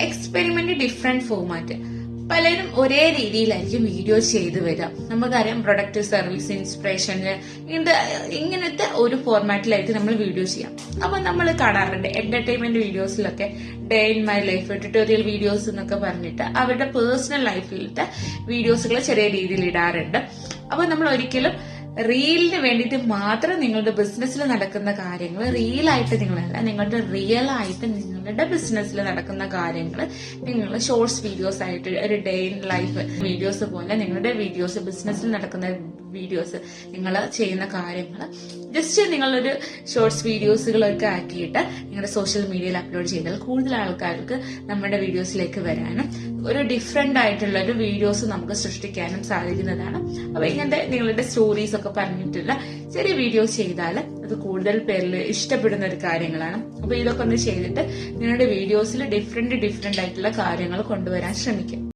Experiment different format. പലരും ഒരേ രീതിയിലായിരിക്കും വീഡിയോ ചെയ്തു വരിക. നമുക്കറിയാം പ്രൊഡക്റ്റ്, സർവീസ്, ഇൻസ്പിറേഷൻ, ഇങ്ങനത്തെ ഒരു ഫോർമാറ്റിലായിരിക്കും നമ്മൾ വീഡിയോ ചെയ്യാം. അപ്പൊ നമ്മൾ കാണാറുണ്ട് എന്റർടൈൻമെന്റ് വീഡിയോസിലൊക്കെ day in my life, tutorial videos എന്നൊക്കെ പറഞ്ഞിട്ട് അവരുടെ പേഴ്സണൽ ലൈഫിലത്തെ വീഡിയോസുകൾ ചെറിയ രീതിയിൽ ഇടാറുണ്ട്. അപ്പൊ നമ്മൾ ഒരിക്കലും റീലിന് വേണ്ടിയിട്ട് മാത്രം നിങ്ങളുടെ ബിസിനസ്സിൽ നടക്കുന്ന കാര്യങ്ങൾ റിയലായിട്ട് നിങ്ങളല്ല, നിങ്ങളുടെ റിയൽ ആയിട്ട് നിങ്ങളുടെ ബിസിനസ്സിൽ നടക്കുന്ന കാര്യങ്ങൾ നിങ്ങൾ ഷോർട്സ് വീഡിയോസ് ആയിട്ട് ഒരു ഡേ ഇൻ ലൈഫ് വീഡിയോസ് പോലെ നിങ്ങളുടെ വീഡിയോസ്, ബിസിനസ്സിൽ നടക്കുന്ന വീഡിയോസ്, നിങ്ങൾ ചെയ്യുന്ന കാര്യങ്ങൾ ജസ്റ്റ് നിങ്ങളൊരു ഷോർട്സ് വീഡിയോസുകളൊക്കെ ആക്കിയിട്ട് നിങ്ങളുടെ സോഷ്യൽ മീഡിയയിൽ അപ്ലോഡ് ചെയ്താൽ കൂടുതൽ ആൾക്കാർക്ക് നമ്മുടെ വീഡിയോസിലേക്ക് വരാനും ഒരു ഡിഫറെന്റ് ആയിട്ടുള്ള ഒരു വീഡിയോസ് നമുക്ക് സൃഷ്ടിക്കാനും സാധിക്കുന്നതാണ്. അപ്പൊ ഇങ്ങനത്തെ നിങ്ങളുടെ സ്റ്റോറീസ് ഒക്കെ പറഞ്ഞിട്ടുള്ള ചെറിയ വീഡിയോസ് ചെയ്താൽ അത് കൂടുതൽ പേരിൽ ഇഷ്ടപ്പെടുന്ന ഒരു കാര്യങ്ങളാണ്. അപ്പൊ ഇതൊക്കെ ഒന്ന് ചെയ്തിട്ട് നിങ്ങളുടെ വീഡിയോസിൽ ഡിഫറെന്റ് ആയിട്ടുള്ള കാര്യങ്ങൾ കൊണ്ടുവരാൻ ശ്രമിക്കും.